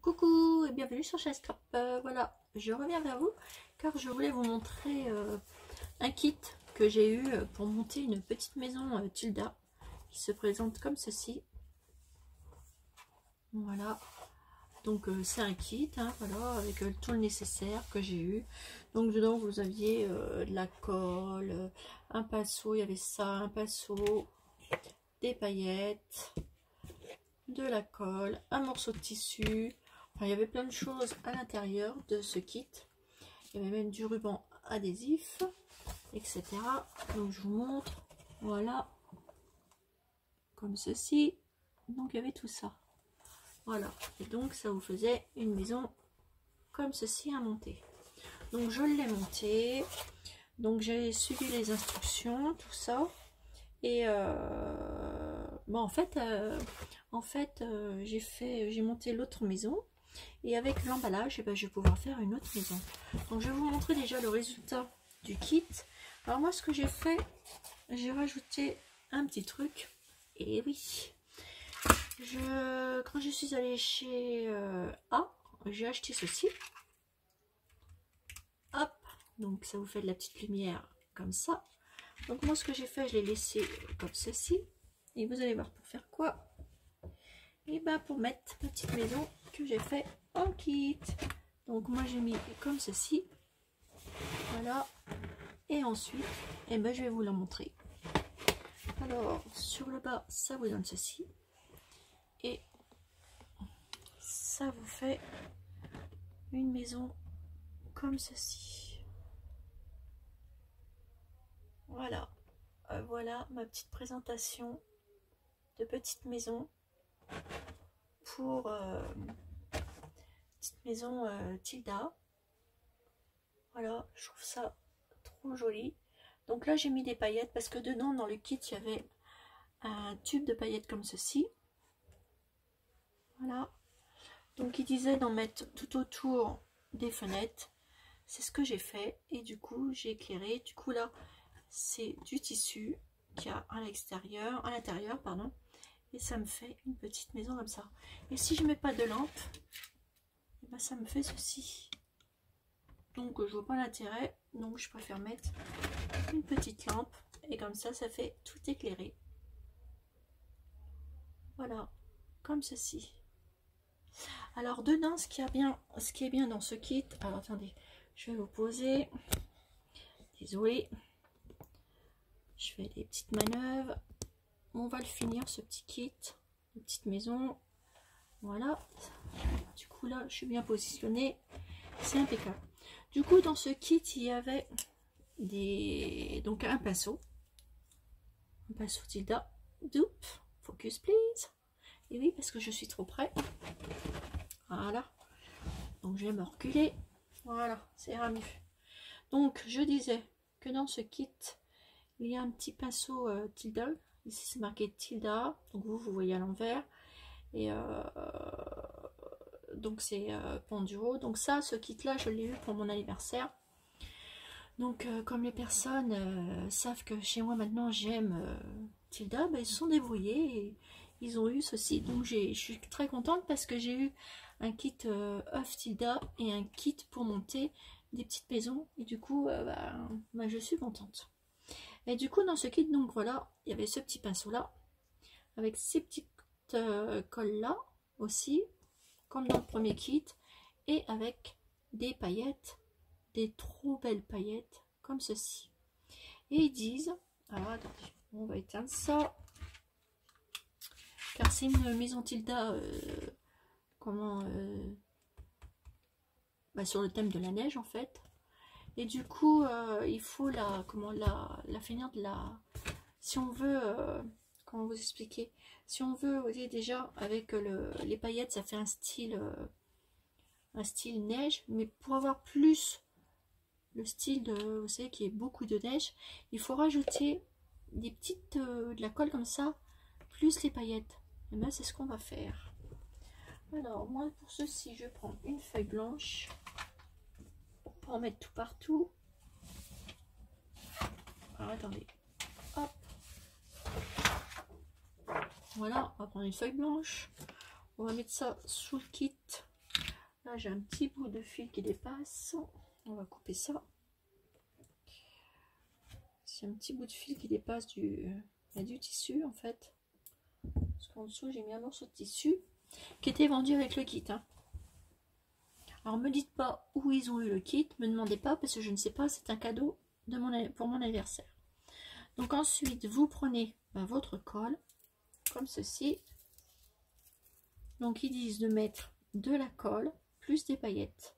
Coucou et bienvenue sur Chestcrap. Voilà, je reviens vers vous car je voulais vous montrer un kit que j'ai eu pour monter une petite maison Tilda qui se présente comme ceci. Voilà, donc c'est un kit, hein, voilà, avec tout le nécessaire que j'ai eu. Donc dedans vous aviez de la colle, un pinceau, il y avait ça, un pinceau, des paillettes, de la colle, un morceau de tissu. Enfin, il y avait plein de choses à l'intérieur de ce kit. Il y avait même du ruban adhésif, etc. Donc je vous montre, voilà, comme ceci. Donc il y avait tout ça. Voilà, et donc ça vous faisait une maison comme ceci à monter. Donc je l'ai montée. Donc j'ai suivi les instructions, tout ça. Et bon, en fait j'ai monté l'autre maison. Et avec l'emballage, ben, je vais pouvoir faire une autre maison. Donc je vais vous montrer déjà le résultat du kit. Alors moi ce que j'ai fait, j'ai rajouté un petit truc. Et oui, quand je suis allée chez A, j'ai acheté ceci. Hop, donc ça vous fait de la petite lumière comme ça. Donc moi ce que j'ai fait, je l'ai laissé comme ceci. Et vous allez voir pour faire quoi. Et ben pour mettre ma petite maison que j'ai fait en kit. Donc moi j'ai mis comme ceci. Voilà. Et ensuite, et ben je vais vous la montrer. Alors sur le bas, ça vous donne ceci. Et ça vous fait une maison comme ceci. Voilà. Voilà ma petite présentation de petite maison pour petite maison Tilda. Voilà, je trouve ça trop joli. Donc là j'ai mis des paillettes parce que dedans dans le kit il y avait un tube de paillettes comme ceci. Voilà, donc il disait d'en mettre tout autour des fenêtres. C'est ce que j'ai fait et du coup j'ai éclairé. Du coup là c'est du tissu qu'il y a à l'extérieur, à l'intérieur pardon, et ça me fait une petite maison comme ça. Et si je mets pas de lampe, et ben ça me fait ceci. Donc je vois pas l'intérêt, donc je préfère mettre une petite lampe et comme ça ça fait tout éclairé. Voilà, comme ceci. Alors dedans ce qui est bien dans ce kit, alors attendez, je vais vous poser, désolé, je fais des petites manœuvres. On va le finir ce petit kit, une petite maison. Voilà, du coup là je suis bien positionnée, c'est impeccable. Du coup dans ce kit il y avait donc un pinceau Tilda. Doup, focus please. Et oui, parce que je suis trop près. Voilà, donc je vais me reculer. Voilà, ça ira mieux. Donc je disais que dans ce kit il y a un petit pinceau Tilda. Ici c'est marqué Tilda, donc vous voyez à l'envers. Et donc c'est pendu haut. Donc ça, ce kit là je l'ai eu pour mon anniversaire. Donc comme les personnes savent que chez moi maintenant j'aime Tilda, ben, ils se sont débrouillés et ils ont eu ceci. Donc je suis très contente parce que j'ai eu un kit œuf Tilda et un kit pour monter des petites maisons. Et du coup ben, je suis contente. Et du coup dans ce kit, donc voilà, il y avait ce petit pinceau là avec ces petites colles là aussi, comme dans le premier kit, et avec des paillettes, des trop belles paillettes comme ceci. Et ils disent, alors attendez, on va éteindre ça car c'est une maison Tilda sur le thème de la neige en fait. Et du coup il faut la finir de la, si on veut comment vous expliquer, si on veut, vous voyez déjà avec les paillettes ça fait un style neige, mais pour avoir plus le style de, vous savez, qui est beaucoup de neige, il faut rajouter des petites de la colle comme ça plus les paillettes. Et bien c'est ce qu'on va faire. Alors moi pour ceci je prends une feuille blanche pour en mettre tout partout. Alors attendez, hop, voilà, on va prendre une feuille blanche, on va mettre ça sous le kit Là, j'ai un petit bout de fil qui dépasse. On va couper ça. C'est un petit bout de fil qui dépasse du tissu, en fait. Parce qu'en dessous, j'ai mis un morceau de tissu qui était vendu avec le kit. Hein. Alors, me dites pas où ils ont eu le kit. Me demandez pas parce que je ne sais pas. C'est un cadeau pour mon anniversaire. Donc, ensuite, vous prenez votre colle, comme ceci. Donc, ils disent de mettre de la colle plus des paillettes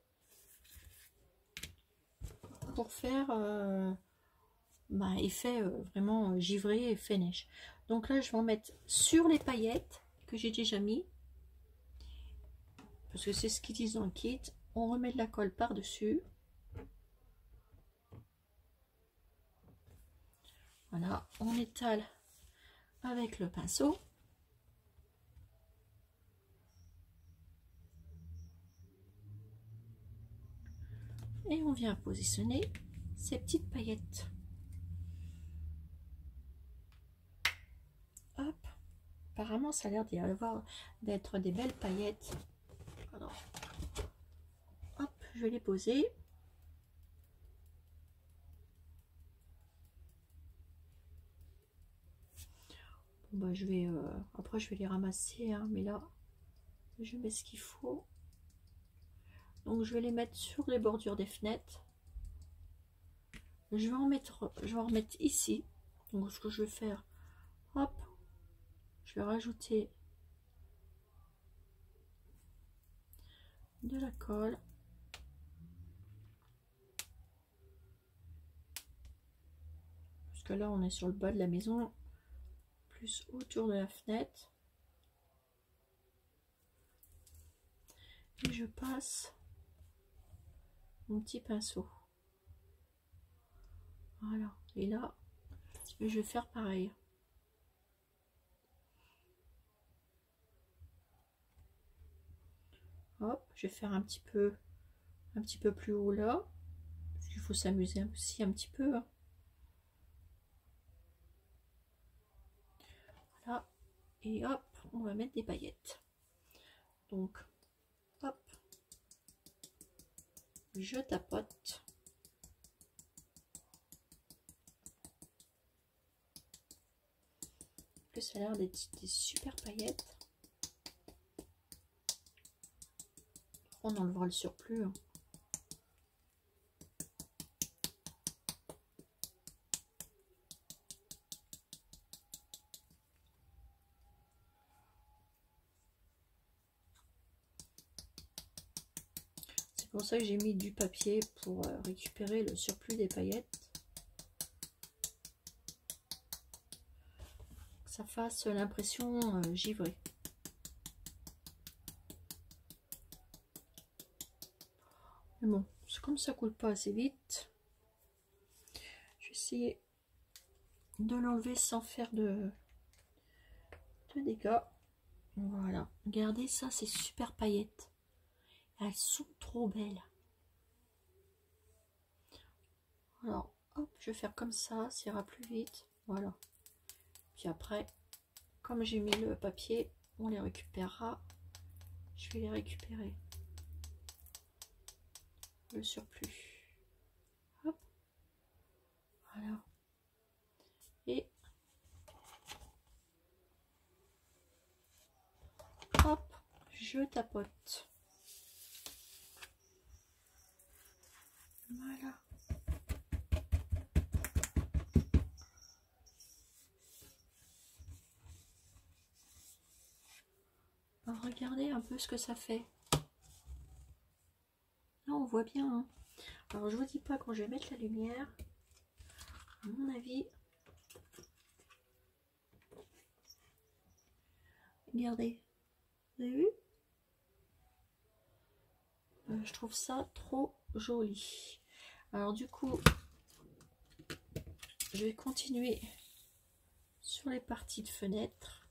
pour faire effet vraiment givré, effet neige. Donc là, je vais en mettre sur les paillettes que j'ai déjà mis, parce que c'est ce qu'ils disent dans le kit. On remet de la colle par-dessus. Voilà, on étale avec le pinceau. Et on vient positionner ces petites paillettes. Hop. Apparemment, ça a l'air d'y avoir d'être des belles paillettes. Alors, hop, je vais les poser. Bon, je vais après je vais les ramasser, hein, mais là, je mets ce qu'il faut. Donc, je vais les mettre sur les bordures des fenêtres. Je vais en remettre ici. Donc, ce que je vais faire, hop, je vais rajouter de la colle. Parce que là, on est sur le bas de la maison, plus autour de la fenêtre. Et je passe mon petit pinceau. Voilà. Et là, je vais faire pareil. Hop, je vais faire un petit peu plus haut là. Parce qu'il faut s'amuser aussi un petit peu. Hein. Voilà. Et hop, on va mettre des paillettes. Donc, hop, je tapote. Que ça a l'air d'être des super paillettes. On enlèvera le surplus. Hein. C'est pour ça que j'ai mis du papier pour récupérer le surplus des paillettes. Que ça fasse l'impression givrée. Mais bon, comme ça coule pas assez vite, je vais essayer de l'enlever sans faire de dégâts. Voilà, regardez ça, c'est super paillettes. Elles sont trop belles. Alors, hop, je vais faire comme ça ira plus vite. Voilà. Puis après, comme j'ai mis le papier, on les récupérera. Je vais les récupérer. Le surplus. Hop. Voilà. Et hop, je tapote. Voilà. Alors, regardez un peu ce que ça fait. Là, on voit bien. Hein. Alors, je vous dis pas quand je vais mettre la lumière. À mon avis. Regardez. Vous avez vu? Je trouve ça trop joli. Alors, du coup, je vais continuer sur les parties de fenêtre.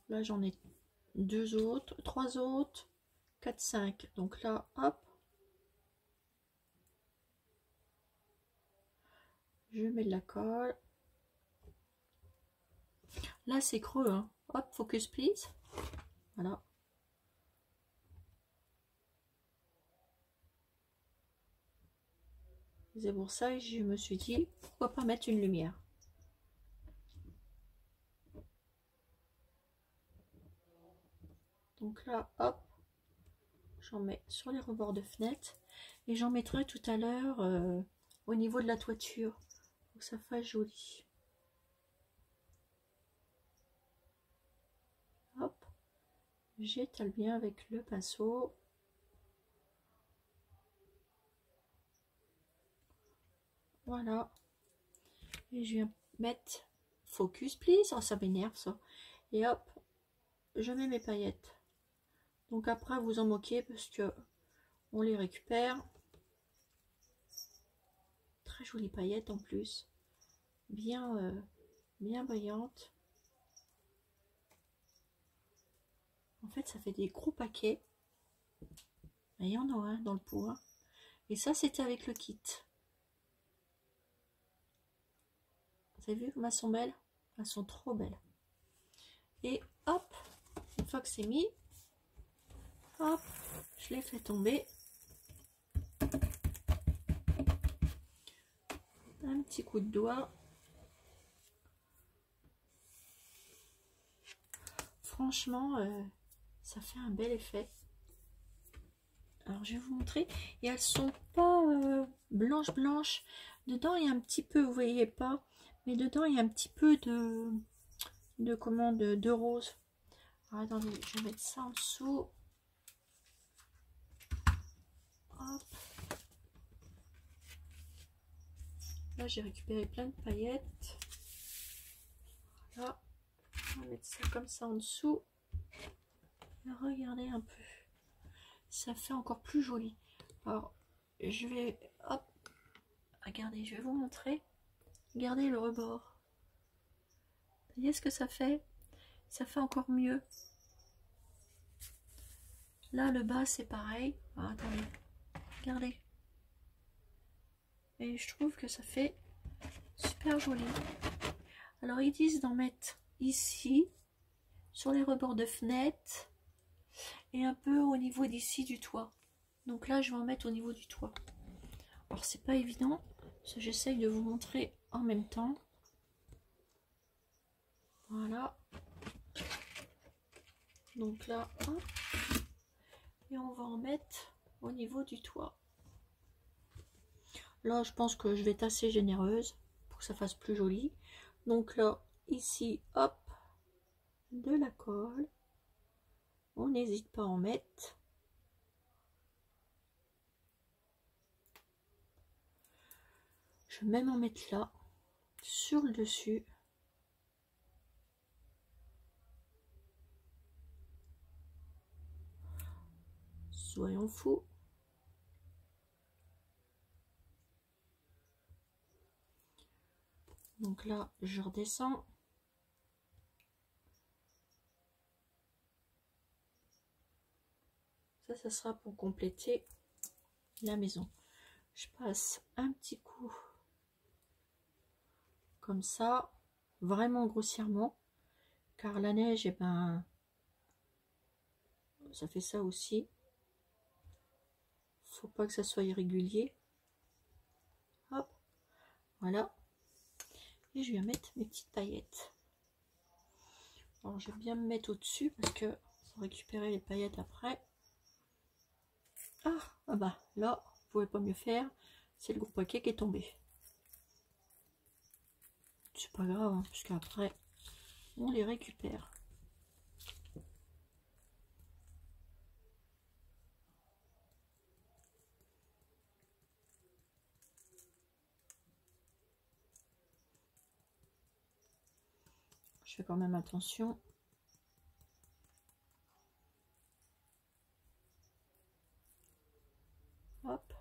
Là, j'en ai 2 autres, 3 autres, 4, 5. Donc là, hop. Je mets de la colle. Là, c'est creux. Hein. Hop, focus please. Voilà. C'est pour ça que je me suis dit, pourquoi pas mettre une lumière. Donc là, hop, j'en mets sur les rebords de fenêtre. Et j'en mettrai tout à l'heure au niveau de la toiture. Pour que ça fasse joli. Hop, j'étale bien avec le pinceau. Voilà. Et je viens mettre focus please. Oh, ça m'énerve ça. Et hop, je mets mes paillettes. Donc après vous en moquez parce que on les récupère. Très jolies paillettes en plus. Bien, bien brillantes. En fait ça fait des gros paquets. Et il y en a un dans le pot. Hein. Et ça c'était avec le kit. Vous avez vu comme elles sont belles? Elles sont trop belles. Et hop, une fois que c'est mis, hop, je les fais tomber. Un petit coup de doigt. Franchement, ça fait un bel effet. Alors je vais vous montrer. Et elles sont pas blanches blanches. Dedans il y a un petit peu, vous voyez pas, mais dedans il y a un petit peu de rose. Alors, attendez, je vais mettre ça en dessous. Hop. Là j'ai récupéré plein de paillettes. Voilà. On va mettre ça comme ça en dessous. Et regardez un peu. Ça fait encore plus joli. Alors je vais, hop, regardez, je vais vous montrer. Regardez le rebord. Vous voyez ce que ça fait? Ça fait encore mieux. Là le bas c'est pareil. Ah, attendez, regardez. Et je trouve que ça fait super joli. Alors ils disent d'en mettre ici, sur les rebords de fenêtre, et un peu au niveau d'ici du toit. Donc là je vais en mettre au niveau du toit. Alors c'est pas évident, parce que j'essaye de vous montrer en même temps. Voilà. Donc là, hop, et on va en mettre au niveau du toit. Là je pense que je vais être assez généreuse pour que ça fasse plus joli. Donc là, ici, hop, de la colle. On n'hésite pas à en mettre. Je vais même en mettre là, sur le dessus. Soyons fous. Donc là, je redescends. Ça sera pour compléter la maison. Je passe un petit coup comme ça, vraiment grossièrement, car la neige, et ben, ça fait ça aussi. Faut pas que ça soit irrégulier. Hop, voilà. Et je vais mettre mes petites paillettes. Alors je vais bien me mettre au-dessus parce que faut récupérer les paillettes après. Ah bah là, vous pouvez pas mieux faire. C'est le gros paquet qui est tombé. C'est pas grave, hein, puisqu'après on les récupère. Je fais quand même attention. Hop.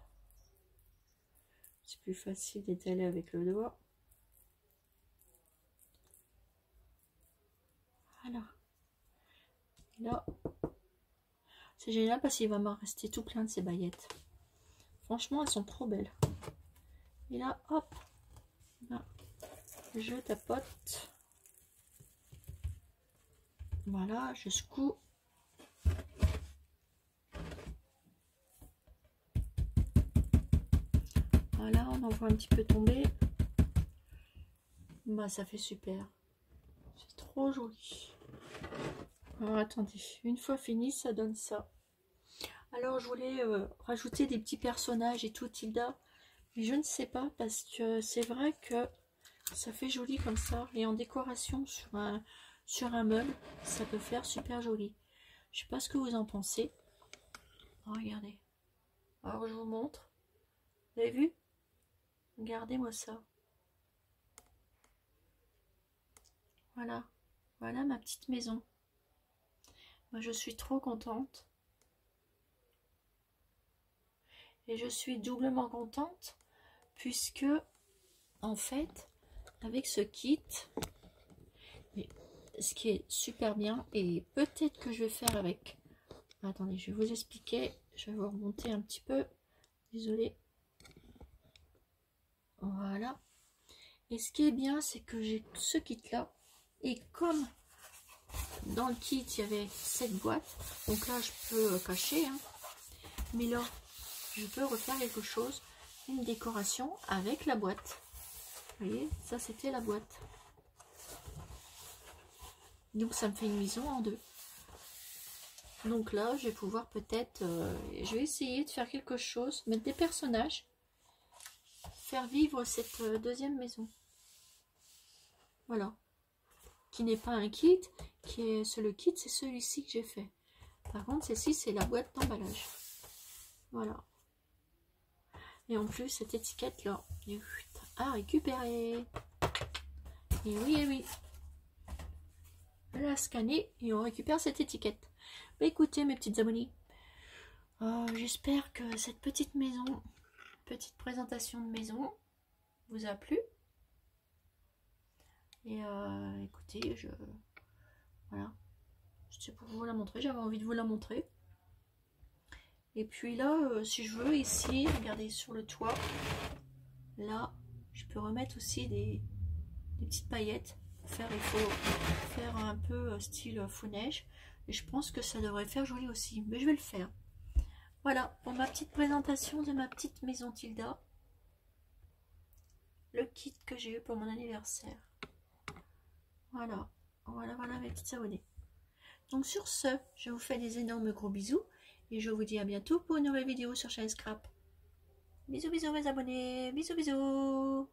C'est plus facile d'étaler avec le doigt. Voilà. Et là, c'est génial parce qu'il va m'en rester tout plein de ces baguettes. Franchement, elles sont trop belles. Et là, hop, là, je tapote. Voilà, je secoue. Voilà, on en voit un petit peu tomber. Bah, ça fait super. C'est trop joli. Alors, attendez, une fois fini, ça donne ça. Alors, je voulais rajouter des petits personnages et tout, Tilda. Mais je ne sais pas, parce que c'est vrai que ça fait joli comme ça. Et en décoration sur un meuble, ça peut faire super joli. Je sais pas ce que vous en pensez. Oh, regardez. Alors, je vous montre. Vous avez vu? Regardez-moi ça. Voilà. Voilà ma petite maison. Moi, je suis trop contente. Et je suis doublement contente puisque, en fait, avec ce kit, ce qui est super bien, et peut-être que je vais faire avec... Attendez, je vais vous expliquer. Je vais vous remonter un petit peu. Désolée. Voilà. Et ce qui est bien, c'est que j'ai ce kit-là. Et comme dans le kit, il y avait cette boîte, donc là, je peux cacher. Hein, mais là, je peux refaire quelque chose, une décoration avec la boîte. Vous voyez, ça, c'était la boîte. Donc, ça me fait une maison en deux. Donc là, je vais pouvoir peut-être... je vais essayer de faire quelque chose, mettre des personnages, faire vivre cette deuxième maison. Voilà. Qui n'est pas un kit, le kit, c'est celui-ci que j'ai fait. Par contre, celle-ci, c'est la boîte d'emballage. Voilà. Et en plus, cette étiquette-là, à récupérer. Et oui, et oui. La scanner et on récupère cette étiquette. Bah, écoutez, mes petites abonnées, j'espère que cette petite présentation de maison vous a plu. Et écoutez, voilà, c'était pour vous la montrer, j'avais envie de vous la montrer. Et puis là, si je veux, ici, regardez sur le toit, là, je peux remettre aussi des petites paillettes. Il faut faire un peu style faux neige. Et je pense que ça devrait faire joli aussi. Mais je vais le faire. Voilà, pour ma petite présentation de ma petite maison Tilda. Le kit que j'ai eu pour mon anniversaire. Voilà, voilà mes petits abonnés. Donc sur ce, je vous fais des énormes gros bisous. Et je vous dis à bientôt pour une nouvelle vidéo sur chaîne Scrap. Bisous bisous mes abonnés. Bisous bisous.